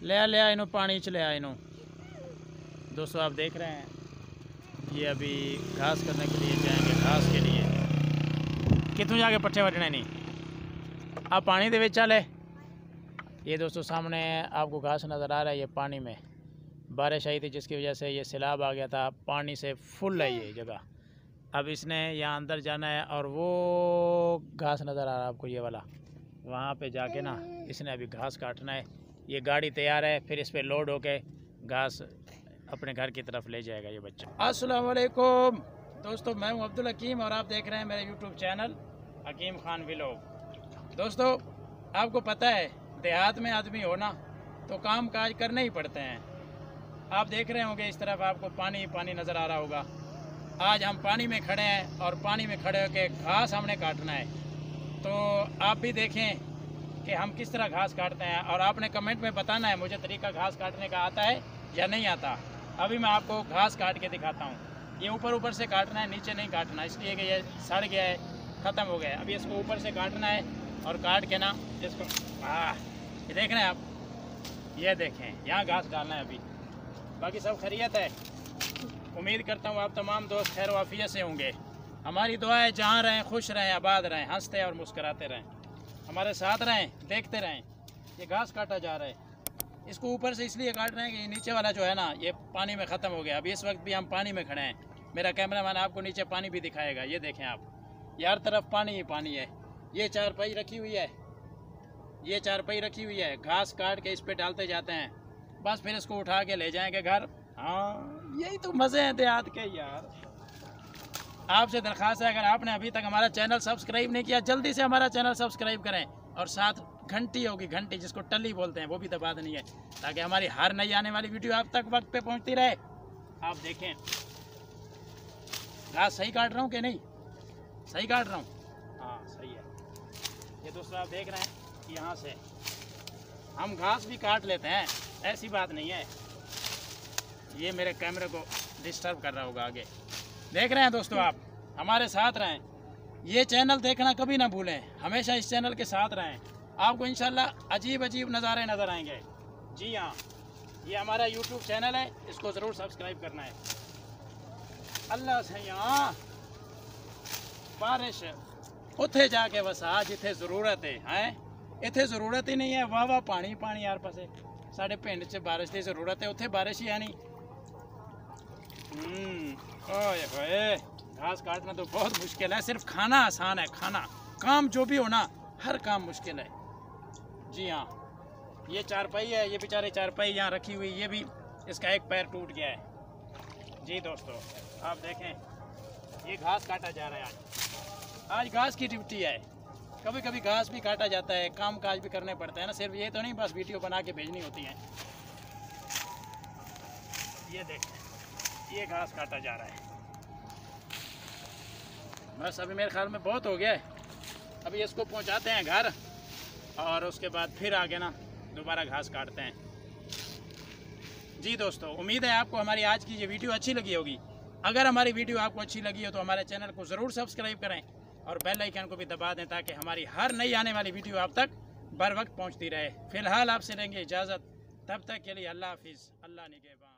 ले आ इन्हों पानी च ले आ इन्हों। दोस्तों आप देख रहे हैं ये अभी घास करने के लिए जाएंगे, घास के लिए कितों जाके पट्ठे वटने नहीं आप पानी दे विच चले। ये दोस्तों सामने आपको घास नज़र आ रहा है, ये पानी में बारिश आई थी जिसकी वजह से ये सैलाब आ गया था, पानी से फुल है ये जगह। अब इसने यहाँ अंदर जाना है और वो घास नज़र आ रहा है आपको ये वाला, वहाँ पे जाके ना इसने अभी घास काटना है। ये गाड़ी तैयार है, फिर इस पर लोड होके घास अपने घर की तरफ ले जाएगा ये बच्चा। अस्सलाम वालेकुम दोस्तों, मैं हूँ अब्दुल हकीम और आप देख रहे हैं मेरे यूट्यूब चैनल हकीम खान व्लॉग। दोस्तों आपको पता है देहात में आदमी हो ना तो काम काज करने ही पड़ते हैं। आप देख रहे होंगे इस तरफ आपको पानी पानी नज़र आ रहा होगा। आज हम पानी में खड़े हैं और पानी में खड़े होकर घास हमने काटना है। तो आप भी देखें कि हम किस तरह घास काटते हैं और आपने कमेंट में बताना है मुझे तरीका घास काटने का आता है या नहीं आता। अभी मैं आपको घास काट के दिखाता हूँ। ये ऊपर ऊपर से काटना है, नीचे नहीं काटना, इसलिए कि ये सड़ गया है, ख़त्म हो गया है। अभी इसको ऊपर से काटना है और काट के ना इसको ये देख रहे हैं आप, ये देखें यहाँ घास डालना है अभी। बाकी सब खैरियत है। उम्मीद करता हूँ आप तमाम दोस्त खैर वाफियत से होंगे। हमारी दुआ है जहाँ रहें खुश रहें, आबाद रहें, हंसते और मुस्कराते रहें, हमारे साथ रहें, देखते रहें। ये घास काटा जा रहा है, इसको ऊपर से इसलिए काट रहे हैं कि नीचे वाला जो है ना ये पानी में ख़त्म हो गया। अभी इस वक्त भी हम पानी में खड़े हैं, मेरा कैमरामैन आपको नीचे पानी भी दिखाएगा। ये देखें आप, ये हर तरफ पानी ही पानी है। ये चारपाई रखी हुई है, ये चारपाई रखी हुई है, घास काट के इस पर डालते जाते हैं, बस फिर इसको उठा के ले जाएंगे घर। हाँ यही तो मज़े हैं देहात के यार। आपसे दरख्वास्त है अगर आपने अभी तक हमारा चैनल सब्सक्राइब नहीं किया जल्दी से हमारा चैनल सब्सक्राइब करें और साथ घंटी होगी, घंटी जिसको टल्ली बोलते हैं, वो भी दबा देनी है ताकि हमारी हर नई आने वाली वीडियो आप तक वक्त पे पहुंचती रहे। आप देखें घास सही काट रहा हूँ कि नहीं, सही काट रहा हूँ, हाँ सही है। ये दोस्तों आप देख रहे हैं कि यहाँ से हम घास भी काट लेते हैं, ऐसी बात नहीं है। ये मेरे कैमरे को डिस्टर्ब कर रहा होगा आगे। देख रहे हैं दोस्तों आप हमारे साथ रहें, ये चैनल देखना कभी ना भूलें, हमेशा इस चैनल के साथ रहें। आपको इंशाल्लाह अजीब अजीब नज़ारे नज़र आएंगे। जी हाँ, ये हमारा यूट्यूब चैनल है, इसको ज़रूर सब्सक्राइब करना है। अल्लाह से यहाँ बारिश उत्थे जाके वसा जिथे ज़रूरत है, इत्थे ज़रूरत ही नहीं है। वाह वाह पानी पानी यार पासे साढ़े पिंड च बारिश की ज़रूरत है, उत्थे बारिश ही है नहीं। ओए घास काटना तो बहुत मुश्किल है, सिर्फ खाना आसान है। खाना काम जो भी हो ना हर काम मुश्किल है। जी हाँ, ये चारपाई है, ये बेचारे चारपाई यहाँ रखी हुई, ये भी इसका एक पैर टूट गया है। जी दोस्तों आप देखें ये घास काटा जा रहा है आज घास की ड्यूटी है। कभी कभी घास भी काटा जाता है, काम काज भी करने पड़ते हैं ना, सिर्फ ये तो नहीं बस वीडियो बना के भेजनी होती है। ये देखें ये घास काटा जा रहा है। बस अभी मेरे ख्याल में बहुत हो गया है, अभी इसको पहुंचाते हैं घर और उसके बाद फिर आगे ना दोबारा घास काटते हैं। जी दोस्तों उम्मीद है आपको हमारी आज की ये वीडियो अच्छी लगी होगी। अगर हमारी वीडियो आपको अच्छी लगी हो तो हमारे चैनल को ज़रूर सब्सक्राइब करें और बेल आइकन को भी दबा दें ताकि हमारी हर नई आने वाली वीडियो आप तक बर वक्त पहुँचती रहे। फ़िलहाल आपसे लेंगे इजाज़त, तब तक के लिए अल्लाह हाफिज़, अल्लाह निगहबान।